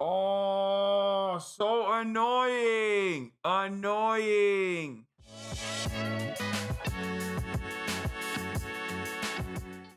Oh, so annoying. Annoying.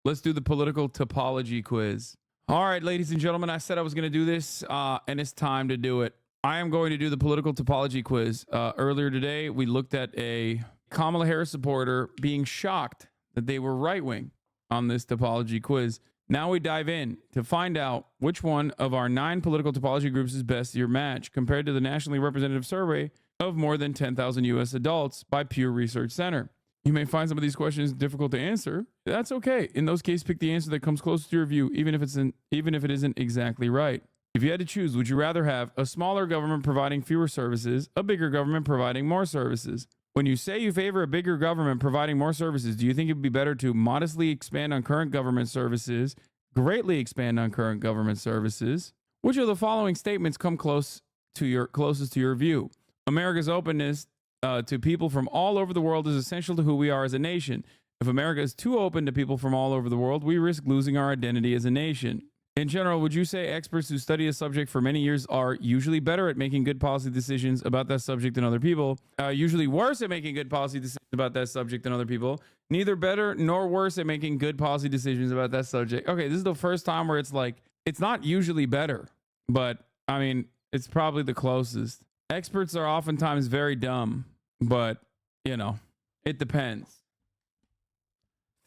Let's do the political topology quiz. All right, ladies and gentlemen, I said I was going to do this, and it's time to do it. I am going to do the political topology quiz. Earlier today, we looked at a Kamala Harris supporter being shocked that they were right wing on this topology quiz. Now we dive in to find out which one of our 9 political topology groups is best your match compared to the nationally representative survey of more than 10,000 U.S. adults by Pew Research Center. You may find some of these questions difficult to answer. That's okay. In those cases, pick the answer that comes closest to your view, even if it isn't exactly right. If you had to choose, would you rather have a smaller government providing fewer services, a bigger government providing more services? When you say you favor a bigger government providing more services, do you think it would be better to modestly expand on current government services, greatly expand on current government services? Which of the following statements come closest to your view? America's openness to people from all over the world is essential to who we are as a nation. If America is too open to people from all over the world, we risk losing our identity as a nation. In general, would you say experts who study a subject for many years are usually better at making good policy decisions about that subject than other people? Usually worse at making good policy decisions about that subject than other people? Neither better nor worse at making good policy decisions about that subject. Okay, this is the first time where it's like, it's not usually better, but I mean, it's probably the closest. Experts are oftentimes very dumb, but it depends.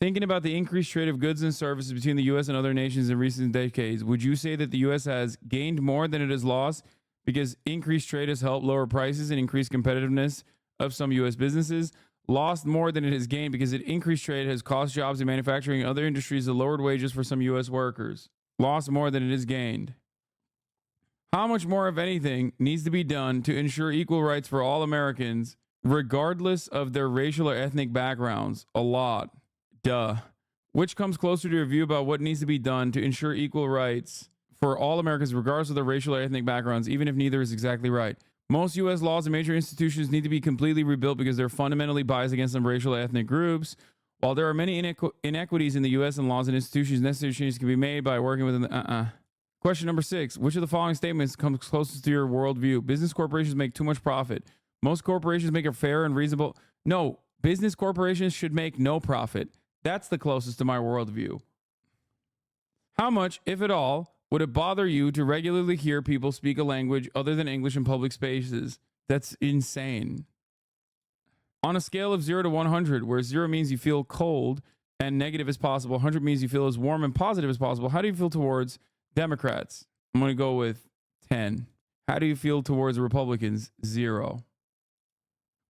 Thinking about the increased trade of goods and services between the U.S. and other nations in recent decades, would you say that the U.S. has gained more than it has lost because increased trade has helped lower prices and increase competitiveness of some U.S. businesses? Lost more than it has gained because increased trade has cost jobs in manufacturing and other industries and lowered wages for some U.S. workers? Lost more than it has gained. How much more, if anything, needs to be done to ensure equal rights for all Americans, regardless of their racial or ethnic backgrounds? A lot. Duh. Which comes closer to your view about what needs to be done to ensure equal rights for all Americans, regardless of their racial or ethnic backgrounds, even if neither is exactly right? Most U.S. laws and major institutions need to be completely rebuilt because they're fundamentally biased against some racial or ethnic groups. While there are many inequities in the U.S. and laws and institutions, necessary changes can be made by working within the... Question number 6. Which of the following statements comes closest to your worldview? Business corporations make too much profit. Most corporations make a fair and reasonable... No, business corporations should make no profit. That's the closest to my worldview. How much, if at all, would it bother you to regularly hear people speak a language other than English in public spaces? That's insane. On a scale of 0 to 100, where 0 means you feel cold and negative as possible, 100 means you feel as warm and positive as possible, how do you feel towards Democrats? I'm going to go with 10. How do you feel towards Republicans? 0.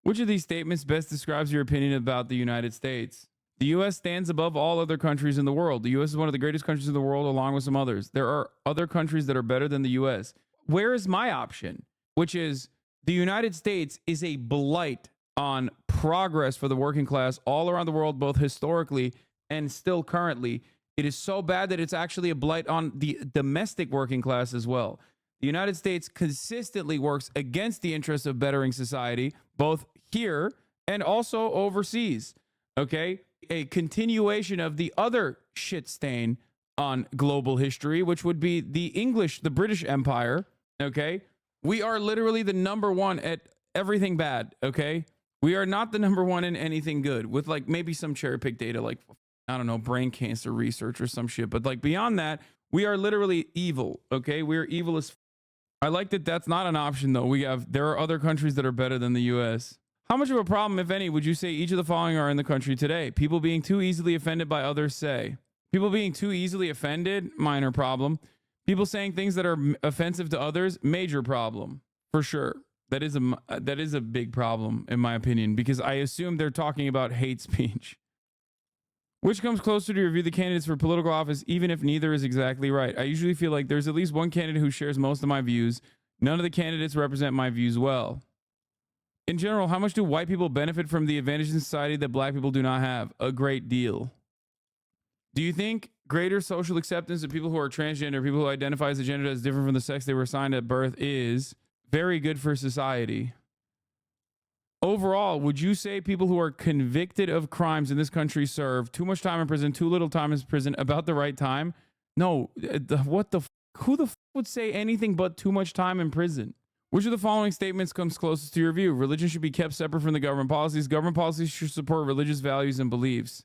Which of these statements best describes your opinion about the United States? The U.S. stands above all other countries in the world. The U.S. is one of the greatest countries in the world, along with some others. There are other countries that are better than the U.S. Where is my option? Which is the United States is a blight on progress for the working class all around the world, both historically and still currently. It is so bad that it's actually a blight on the domestic working class as well. The United States consistently works against the interests of bettering society, both here and also overseas. Okay? A continuation of the other shit stain on global history, which would be the British Empire. Okay? We are literally the number one at everything bad. Okay? We are not the number one in anything good, with like maybe some cherry pick data, like, I don't know, brain cancer research or some shit. But like beyond that, we are literally evil. Okay? We're evil as I like that that's not an option though. There are other countries that are better than the US. How much of a problem, if any, would you say each of the following are in the country today? People being too easily offended by others say. People being too easily offended, minor problem. People saying things that are offensive to others, major problem. For sure. That is a big problem, in my opinion, because I assume they're talking about hate speech. Which comes closer to review the candidates for political office, even if neither is exactly right? I usually feel like there's at least one candidate who shares most of my views. None of the candidates represent my views well. In general, how much do white people benefit from the advantages in society that black people do not have? A great deal. Do you think greater social acceptance of people who are transgender, people who identify as a gender that is different from the sex they were assigned at birth, is very good for society? Overall, would you say people who are convicted of crimes in this country serve too much time in prison, too little time in prison, about the right time? No. What the? Who the f would say anything but too much time in prison. Which of the following statements comes closest to your view? Religion should be kept separate from the government policies. Government policies should support religious values and beliefs.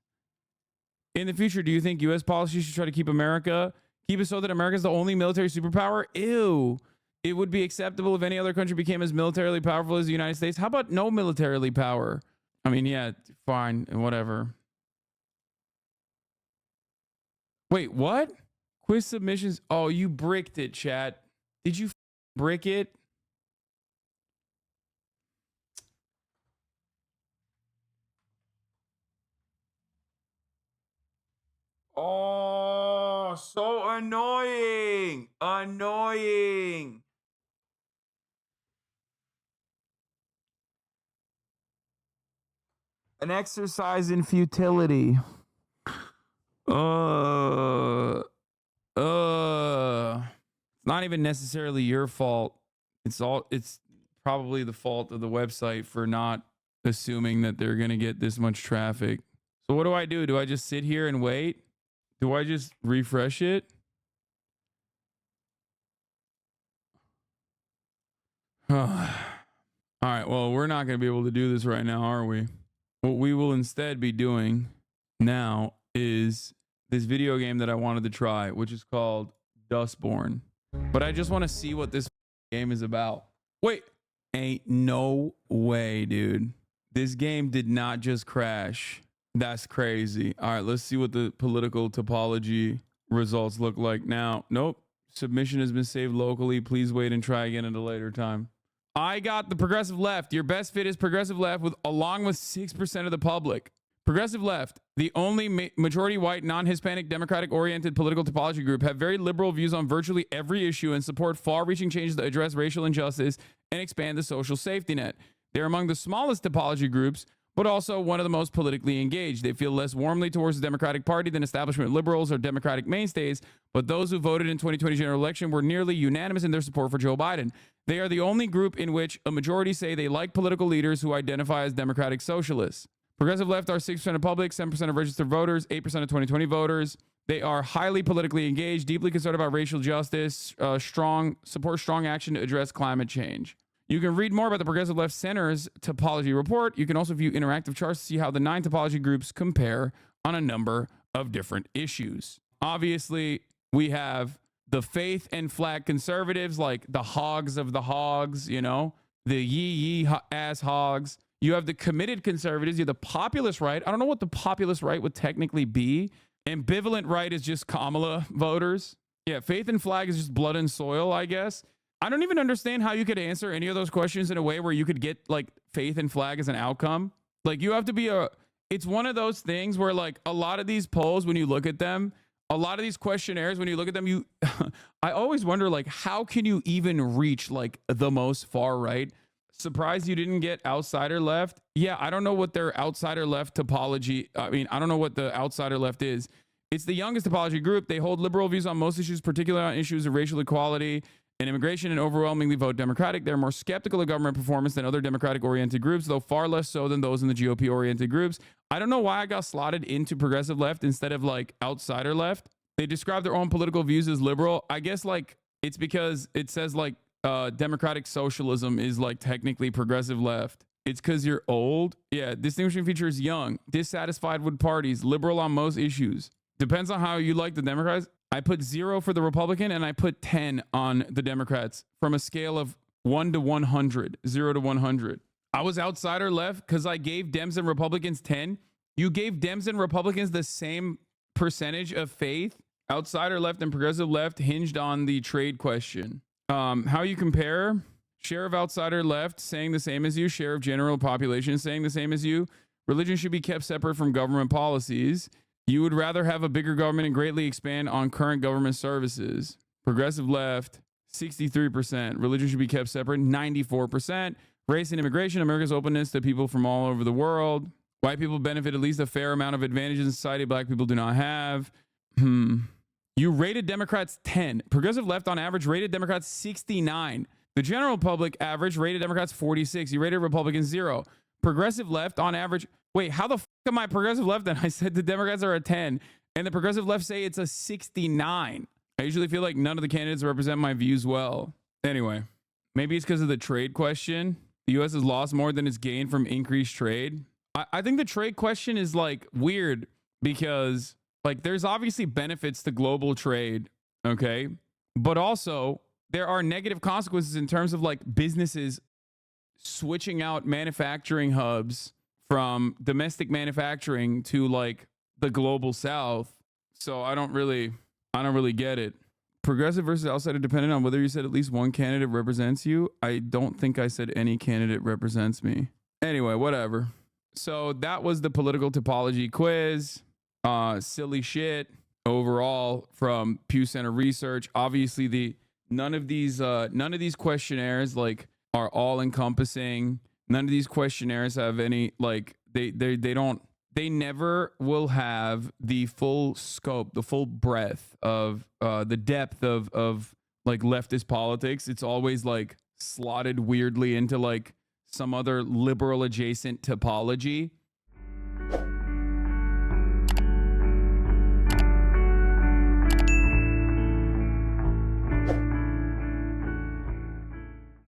In the future, do you think U.S. policy should try to keep it so that America is the only military superpower? Ew. It would be acceptable if any other country became as militarily powerful as the United States. How about no militarily power? I mean, yeah, fine, whatever. Wait, what? Quiz submissions. Oh, you bricked it, chat. Did you brick it? Oh, so annoying. Annoying. An exercise in futility. It's not even necessarily your fault. It's probably the fault of the website for not assuming that they're going to get this much traffic. So what do I do? Do I just sit here and wait? Do I just refresh it? All right, well, we're not going to be able to do this right now, are we? What we will instead be doing now is this video game that I wanted to try, which is called Dustborn. But I just want to see what this game is about. Wait, ain't no way, dude. This game did not just crash. That's crazy. All right, let's see what the political topology results look like now. Nope. Submission has been saved locally. Please wait and try again at a later time. I got the progressive left. Your best fit is progressive left along with 6% of the public. Progressive left, the only majority white, non-Hispanic, Democratic-oriented political topology group, have very liberal views on virtually every issue and support far-reaching changes that address racial injustice and expand the social safety net. They're among the smallest topology groups, but also one of the most politically engaged. They feel less warmly towards the Democratic Party than establishment liberals or Democratic mainstays, but those who voted in 2020 general election were nearly unanimous in their support for Joe Biden. They are the only group in which a majority say they like political leaders who identify as democratic socialists. Progressive left are 6% of public, 7% of registered voters, 8% of 2020 voters. They are highly politically engaged, deeply concerned about racial justice, support strong action to address climate change. You can read more about the Progressive Left Center's topology report. You can also view interactive charts to see how the 9 topology groups compare on a number of different issues. Obviously, we have the faith and flag conservatives, like the hogs of the hogs, you know, the yee ass hogs. You have the committed conservatives. You have the populist right. I don't know what the populist right would technically be. Ambivalent right is just Kamala voters. Yeah, faith and flag is just blood and soil, I guess. I don't even understand how you could answer any of those questions in a way where you could get like faith and flag as an outcome. Like you have to be it's one of those things where like a lot of these polls, when you look at them, a lot of these questionnaires, when you look at them, I always wonder like, how can you even reach like the most far right? Surprised you didn't get outsider left. Yeah, I don't know what their outsider left topology. I mean, I don't know what the outsider left is. It's the youngest topology group. They hold liberal views on most issues, particularly on issues of racial equality and immigration, and overwhelmingly vote Democratic. They're more skeptical of government performance than other Democratic-oriented groups, though far less so than those in the GOP-oriented groups. I don't know why I got slotted into progressive left instead of like outsider left. They describe their own political views as liberal. I guess like it's because it says like democratic socialism is like technically progressive left. It's because you're old. Yeah, distinguishing feature is young, dissatisfied with parties, liberal on most issues. Depends on how you like the Democrats. I put 0 for the Republican and I put 10 on the Democrats from a scale of 1 to 100, 0 to 100. I was outsider left because I gave Dems and Republicans 10. You gave Dems and Republicans the same percentage of faith. Outsider left and progressive left hinged on the trade question. How you compare? Share of outsider left saying the same as you. Share of general population saying the same as you. Religion should be kept separate from government policies. You would rather have a bigger government and greatly expand on current government services. Progressive left, 63%. Religion should be kept separate, 94%. Race and immigration, America's openness to people from all over the world. White people benefit at least a fair amount of advantages in society black people do not have. You rated Democrats 10. Progressive left on average rated Democrats 69. The general public average rated Democrats 46. You rated Republicans 0. Progressive left on average. Wait, how the fuck am I progressive left then? I said the Democrats are a 10 and the progressive left say it's a 69. I usually feel like none of the candidates represent my views well. Anyway, maybe it's because of the trade question. The U.S. has lost more than it's gained from increased trade. I think the trade question is like weird because like there's obviously benefits to global trade, okay? But also there are negative consequences in terms of like businesses switching out manufacturing hubs from domestic manufacturing to like the global south. So I don't really get it. Progressive versus outsider dependent on whether you said at least one candidate represents you. I don't think I said any candidate represents me. Anyway, whatever. So that was the political topology quiz. Silly shit overall from Pew Center Research. Obviously, none of these questionnaires like are all encompassing. None of these questionnaires have any like they never will have the full scope, the full breadth of the depth of like leftist politics. It's always like slotted weirdly into like some other liberal adjacent topology.